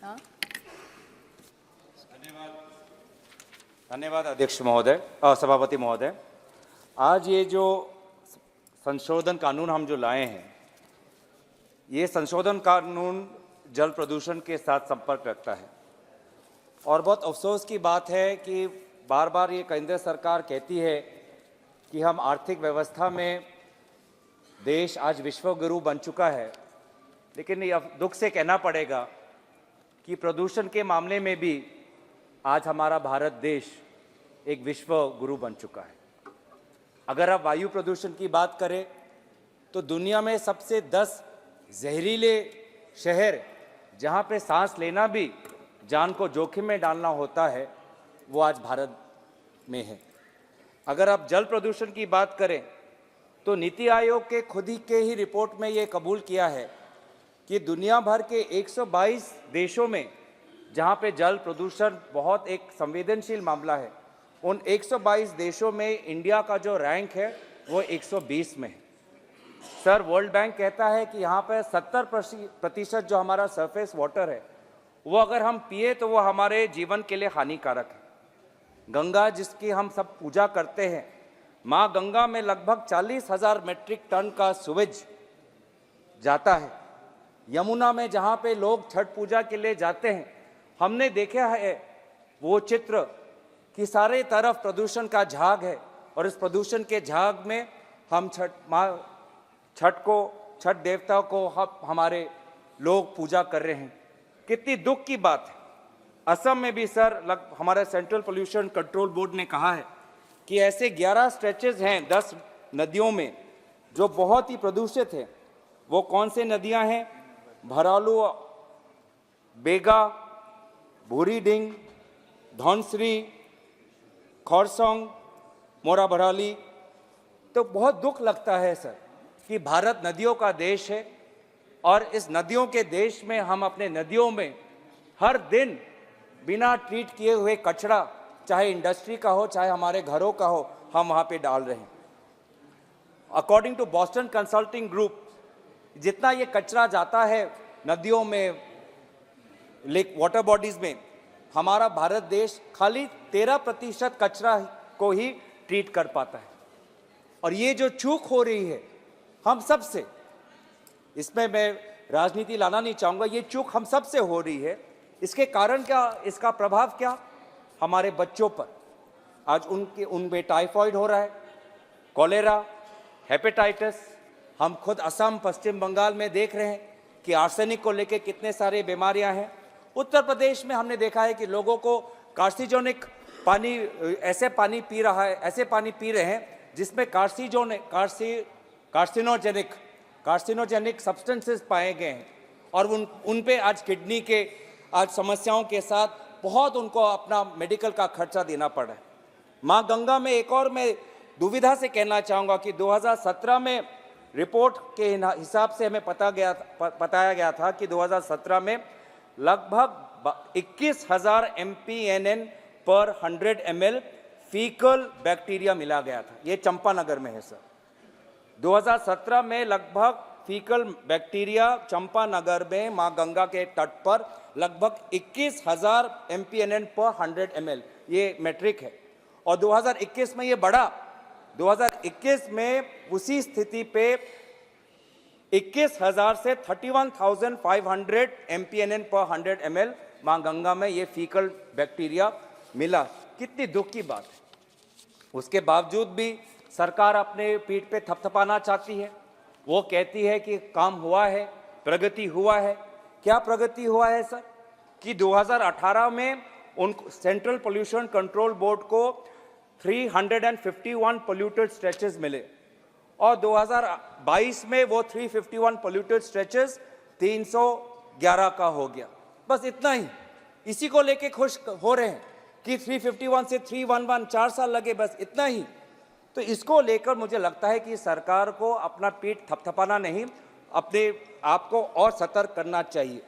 हाँ? धन्यवाद अध्यक्ष महोदय, सभापति महोदय। आज ये जो संशोधन कानून हम जो लाए हैं, ये संशोधन कानून जल प्रदूषण के साथ संपर्क रखता है और बहुत अफसोस की बात है कि बार बार ये केंद्र सरकार कहती है कि हम आर्थिक व्यवस्था में देश आज विश्व गुरु बन चुका है, लेकिन ये दुख से कहना पड़ेगा कि प्रदूषण के मामले में भी आज हमारा भारत देश एक विश्व गुरु बन चुका है। अगर आप वायु प्रदूषण की बात करें तो दुनिया में सबसे 10 जहरीले शहर जहां पे सांस लेना भी जान को जोखिम में डालना होता है, वो आज भारत में है। अगर आप जल प्रदूषण की बात करें तो नीति आयोग के खुद ही रिपोर्ट में ये कबूल किया है कि दुनिया भर के 122 देशों में जहां पे जल प्रदूषण बहुत एक संवेदनशील मामला है, उन 122 देशों में इंडिया का जो रैंक है वो 120 में है। सर, वर्ल्ड बैंक कहता है कि यहाँ पर 70% जो हमारा सरफेस वाटर है वो अगर हम पिए तो वो हमारे जीवन के लिए हानिकारक है। गंगा जिसकी हम सब पूजा करते हैं, माँ गंगा में लगभग 40,000 मीट्रिक टन का सुवेज जाता है। यमुना में जहाँ पे लोग छठ पूजा के लिए जाते हैं, हमने देखा है वो चित्र कि सारे तरफ प्रदूषण का झाग है और इस प्रदूषण के झाग में हम छठ देवता को हमारे लोग पूजा कर रहे हैं। कितनी दुख की बात है। असम में भी सर हमारा सेंट्रल पोल्यूशन कंट्रोल बोर्ड ने कहा है कि ऐसे 11 स्ट्रेचेस हैं 10 नदियों में जो बहुत ही प्रदूषित है। वो कौन से नदियां हैं? भरालू, बेगा, भूरीडिंग, धौनसरी, खरसोंग, मोरा भराली। तो बहुत दुख लगता है सर कि भारत नदियों का देश है और इस नदियों के देश में हम अपने नदियों में हर दिन बिना ट्रीट किए हुए कचरा, चाहे इंडस्ट्री का हो चाहे हमारे घरों का हो, हम वहाँ पे डाल रहे हैं। According to Boston Consulting Group, जितना ये कचरा जाता है नदियों में, लेक वाटर बॉडीज में, हमारा भारत देश खाली 13% कचरा को ही ट्रीट कर पाता है। और ये जो चूक हो रही है हम सब से, इसमें मैं राजनीति लाना नहीं चाहूँगा, ये चूक हम सब से हो रही है। इसके कारण क्या, इसका प्रभाव क्या? हमारे बच्चों पर आज उनमें टाइफाइड हो रहा है, कॉलेरा, हेपेटाइटिस। हम खुद असम, पश्चिम बंगाल में देख रहे हैं कि आर्सेनिक को लेकर कितने सारे बीमारियां हैं। उत्तर प्रदेश में हमने देखा है कि लोगों को कार्सिनोजेनिक पानी, ऐसे पानी पी रहे हैं जिसमें कार्सिनोजेनिक सब्सटेंसेस पाए गए हैं और उन पे आज किडनी के आज समस्याओं के साथ बहुत उनको अपना मेडिकल का खर्चा देना पड़ रहा है। माँ गंगा में एक और मैं दुविधा से कहना चाहूँगा कि 2017 में रिपोर्ट के हिसाब से हमें बताया गया था कि 2017 में लगभग 21,000 MPNN पर 100 ml फीकल बैक्टीरिया मिला गया था। ये चंपानगर में है सर। 2017 में लगभग फीकल बैक्टीरिया चंपानगर में माँ गंगा के तट पर लगभग 21,000 MPNN पर 100 ml ये मैट्रिक है। और 2021 में ये बढ़ा, 2021 में उसी स्थिति पे 21,000 से 31,500 MPNN पर 100 ml माँ गंगा में ये फीकल बैक्टीरिया मिला। कितनी दुख की बात है। उसके बावजूद भी सरकार अपने पीठ पे थपथपाना चाहती है। वो कहती है कि काम हुआ है, प्रगति हुआ है। क्या प्रगति हुआ है सर? कि 2018 में उन सेंट्रल पोल्यूशन कंट्रोल बोर्ड को 351 पोल्यूटेड स्ट्रेचेस मिले और 2022 में वो 351 पोल्यूटेड स्ट्रेचेस 311 का हो गया। बस इतना ही। इसी को लेके खुश हो रहे हैं कि 351 से 311 4 साल लगे, बस इतना ही। तो इसको लेकर मुझे लगता है कि सरकार को अपना पीठ थपथपाना नहीं, अपने आप को और सतर्क करना चाहिए।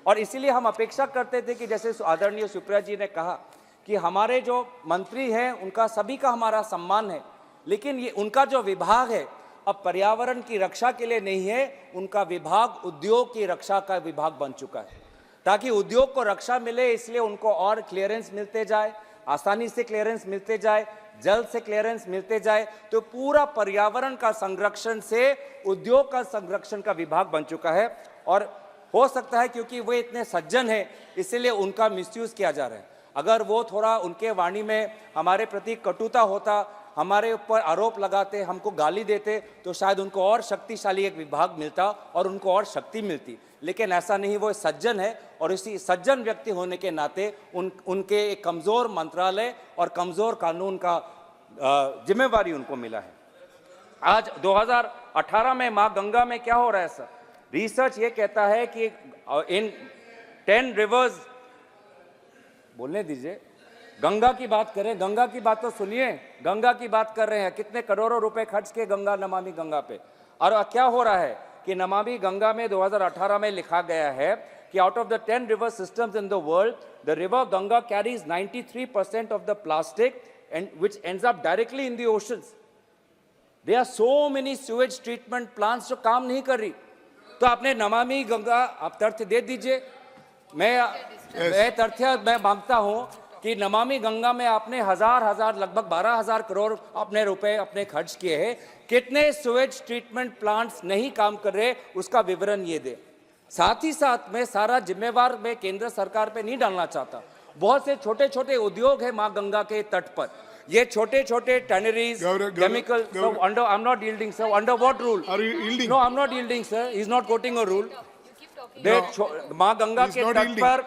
और इसीलिए हम अपेक्षा करते थे कि जैसे आदरणीय सुप्रिया जी ने कहा कि हमारे जो मंत्री हैं उनका सभी का हमारा सम्मान है, लेकिन ये उनका जो विभाग है अब पर्यावरण की रक्षा के लिए नहीं है, उनका विभाग उद्योग की रक्षा का विभाग बन चुका है। ताकि उद्योग को रक्षा मिले, इसलिए उनको और क्लियरेंस मिलते जाए, आसानी से क्लियरेंस मिलते जाए, जल्द से क्लियरेंस मिलते जाए। तो पूरा पर्यावरण का संरक्षण से उद्योग का संरक्षण का विभाग बन चुका है। और हो सकता है क्योंकि वे इतने सज्जन हैं इसीलिए उनका मिसयूज किया जा रहा है। अगर वो थोड़ा उनके वाणी में हमारे प्रति कटुता होता, हमारे ऊपर आरोप लगाते, हमको गाली देते, तो शायद उनको और शक्तिशाली एक विभाग मिलता और उनको और शक्ति मिलती। लेकिन ऐसा नहीं, वो सज्जन है और इसी सज्जन व्यक्ति होने के नाते उनके एक कमज़ोर मंत्रालय और कमज़ोर कानून का जिम्मेवारी उनको मिला है। आज 2018 में माँ गंगा में क्या हो रहा है सर? रिसर्च ये कहता है कि इन 10 रिवर्स, बोलने दीजिए, गंगा की बात करें, गंगा की बात तो सुनिए, गंगा की बात कर रहे हैं, कितने करोड़ों रुपए खर्च किए गंगा, नमामि गंगा पे। और क्या हो रहा है कि नमामि गंगा में 2018 में लिखा गया है कि out of the 10 river systems in the world, the river Ganga carries 93% of the plastic and which ends up directly in the oceans. There are so many sewage treatment plants जो काम नहीं कर रही। तो आपने नमामि गंगा, आप तथ्य दे दीजिए। मैं तथ्य मैं मांगता हूं कि नमामि गंगा में आपने हजार लगभग 12,000 करोड़ अपने रुपए अपने खर्च किए हैं। कितने सीवेज ट्रीटमेंट प्लांट्स नहीं काम कर रहे, उसका विवरण ये दे। साथ ही साथ मैं सारा जिम्मेवार मैं केंद्र सरकार पे नहीं डालना चाहता। बहुत से छोटे छोटे उद्योग है माँ गंगा के तट पर, ये छोटे छोटे tanneries, chemical, so under, I'm not yielding sir, under what rule? Are you yielding? No, I'm not yielding sir, he's not quoting a rule. माँ गंगा के तट पर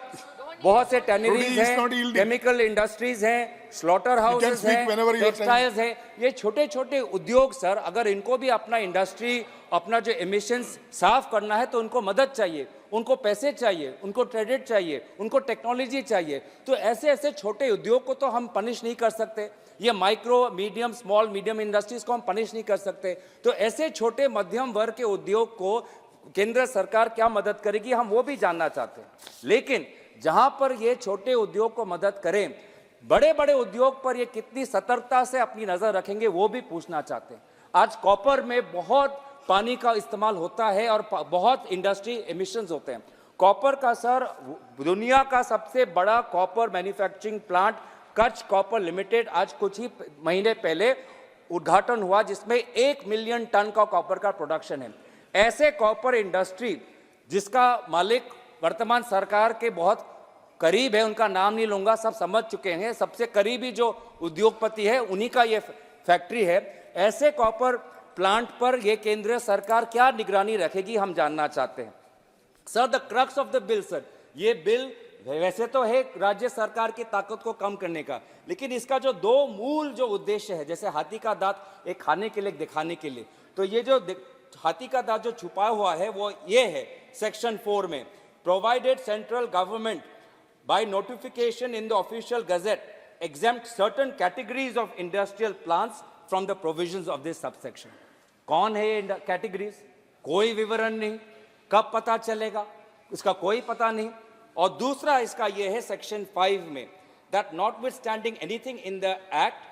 बहुत से टैनरीज हैं, केमिकल इंडस्ट्रीज हैं, स्लॉटर हाउसेस हैं, टेक्सटाइल्स हैं। ये छोटे छोटे उद्योग सर, अगर इनको भी अपना इंडस्ट्री, अपना जो एमिशंस साफ करना है तो उनको मदद चाहिए, उनको पैसे चाहिए, उनको क्रेडिट चाहिए, उनको टेक्नोलॉजी चाहिए। तो ऐसे ऐसे छोटे उद्योग को तो हम पनिश नहीं कर सकते, ये micro medium small medium industries को हम पनिश नहीं कर सकते। तो ऐसे छोटे मध्यम वर्ग के उद्योग को केंद्र सरकार क्या मदद करेगी, हम वो भी जानना चाहते हैं। लेकिन जहां पर ये छोटे उद्योग को मदद करें, बड़े बड़े उद्योग पर ये कितनी सतर्कता से अपनी नजर रखेंगे वो भी पूछना चाहते हैं। आज कॉपर में बहुत पानी का इस्तेमाल होता है और बहुत इंडस्ट्री एमिशंस होते हैं। कॉपर का सर, दुनिया का सबसे बड़ा copper manufacturing plant Kutch copper limited आज कुछ ही महीने पहले उद्घाटन हुआ, जिसमें 1 मिलियन टन का कॉपर का प्रोडक्शन है। ऐसे कॉपर इंडस्ट्री जिसका मालिक वर्तमान सरकार के बहुत करीब है, उनका नाम नहीं लूंगा, सब समझ चुके हैं, सबसे करीबी जो उद्योगपति है उन्हीं का ये फैक्ट्री है। ऐसे कॉपर प्लांट पर ये केंद्र सरकार क्या निगरानी रखेगी, हम जानना चाहते हैं। Sir, the crux of the bill sir, ये बिल वैसे तो है राज्य सरकार की ताकत को कम करने का, लेकिन इसका जो दो मूल जो उद्देश्य है, जैसे हाथी का दांत एक खाने के लिए, दिखाने के लिए, तो ये जो हाथी का दांत जो छुपा हुआ है वो ये है सेक्शन 4 में, provided central government by notification in the official gazette exempt certain categories of industrial plants from the provisions of this subsection. कौन है ये कैटेगरीज? कोई विवरण नहीं, कब पता चलेगा इसका कोई पता नहीं। और दूसरा इसका ये है सेक्शन 5 में, that notwithstanding anything in the act,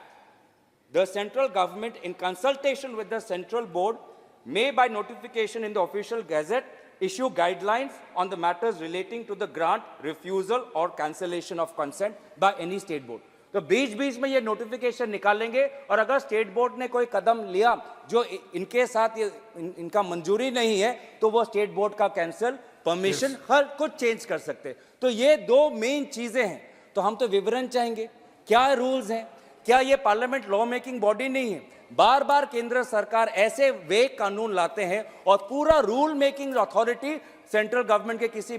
the central government in consultation with the central board may by notification in the official gazette issue guidelines on the matters relating to the grant, refusal or cancellation of consent by any state board. तो बीच बीच में ये notification निकालेंगे और अगर state board ने कोई कदम लिया जो इनके साथ इनका मंजूरी नहीं है तो वो स्टेट बोर्ड का कैंसिल, परमिशन, हर कुछ चेंज कर सकते। तो ये दो मेन चीजें हैं। तो हम तो विवरण चाहेंगे, क्या रूल्स हैं, क्या ये पार्लियामेंट लॉ मेकिंग बॉडी नहीं है? बार बार केंद्र सरकार ऐसे वेग कानून लाते हैं और पूरा rule making authority central government के किसी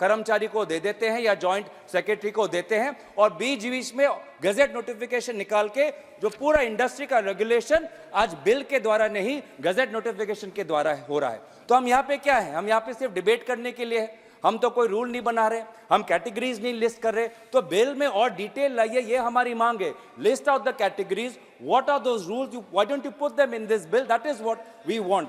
कर्मचारी को दे देते हैं या जॉइंट सेक्रेटरी को देते हैं और बीच बीच में गजट नोटिफिकेशन निकाल के जो पूरा इंडस्ट्री का रेगुलेशन आज बिल के द्वारा नहीं, गजट नोटिफिकेशन के द्वारा हो रहा है। तो हम यहाँ पे क्या है, हम यहाँ पे सिर्फ डिबेट करने के लिए है, हम तो कोई रूल नहीं बना रहे, हम कैटेगरीज नहीं लिस्ट कर रहे। तो बिल में और डिटेल लाइए, ये हमारी मांग है। List out the categories, what are those rules, why don't you put them in this bill, that is what we want.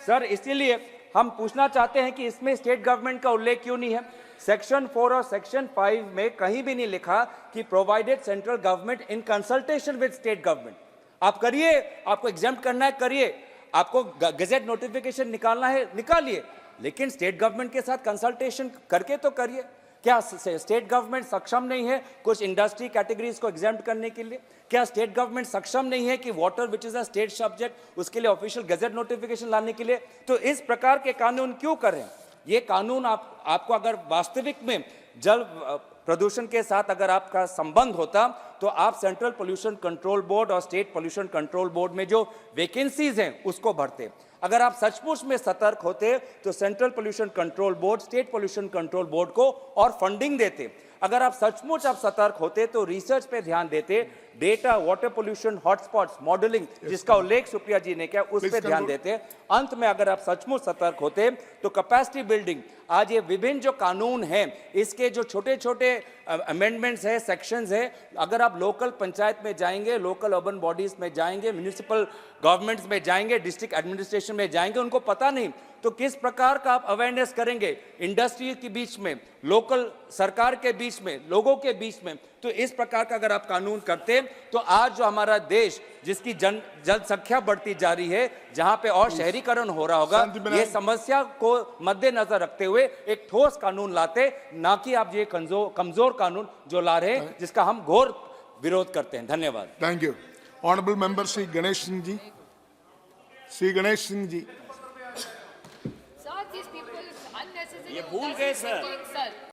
Sir, इसीलिए हम पूछना चाहते हैं कि इसमें स्टेट गवर्नमेंट का उल्लेख क्यों नहीं है? सेक्शन 4 और सेक्शन 5 में कहीं भी नहीं लिखा कि provided central government in consultation with state government. आप करिए, आपको एग्जाम्प्ट करना है करिए, आपको गजट नोटिफिकेशन निकालना है निकालिए, लेकिन स्टेट गवर्नमेंट के साथ कंसल्टेशन करके तो करिए। क्या स्टेट गवर्नमेंट सक्षम नहीं है कुछ इंडस्ट्री कैटेगरीज को एग्जाम्प्ट करने के लिए? क्या स्टेट गवर्नमेंट सक्षम नहीं है कि water which is a state subject उसके लिए ऑफिशियल गजट नोटिफिकेशन लाने के लिए? तो इस प्रकार के कानून क्यों कर रहे हैं? ये कानून आपको अगर वास्तविक में जल प्रदूषण के साथ अगर आपका संबंध होता तो आप सेंट्रल पोल्यूशन कंट्रोल बोर्ड और स्टेट पोल्यूशन कंट्रोल बोर्ड में जो वैकेंसीज हैं उसको भरते। अगर आप सचमुच में सतर्क होते तो central pollution control board, state pollution control board को और फंडिंग देते। अगर आप सचमुच सतर्क होते तो रिसर्च पे ध्यान देते, data, water pollution hotspots modelling जिसका उल्लेख सुप्रिया जी ने किया उस पर ध्यान देते। अंत में अगर आप सचमुच सतर्क होते तो कैपेसिटी बिल्डिंग, आज ये विभिन्न जो कानून हैं इसके जो छोटे छोटे अमेंडमेंट्स है, सेक्शंस है, अगर आप लोकल पंचायत में जाएंगे, लोकल अर्बन बॉडीज में जाएंगे, म्यूनिसिपल गवर्नमेंट्स में जाएंगे, डिस्ट्रिक्ट एडमिनिस्ट्रेशन में जाएंगे, उनको पता नहीं तो किस प्रकार का आप अवेयरनेस करेंगे इंडस्ट्री के बीच में, लोकल सरकार के बीच में, लोगों के बीच में? तो इस प्रकार का अगर आप कानून करते तो आज जो हमारा देश जिसकी जनसंख्या बढ़ती जा रही है, जहां पे और शहरीकरण हो रहा होगा, ये समस्या को मद्देनजर रखते हुए एक ठोस कानून लाते, ना कि आप ये कमजोर कानून जो ला रहे हैं जिसका हम घोर विरोध करते हैं। धन्यवाद। Thank you. Honourable member Shri Ganesh Singh ji. Shri Ganesh Singh ji. Sir, these people unnecessarily ये भूल गए, sir। sir.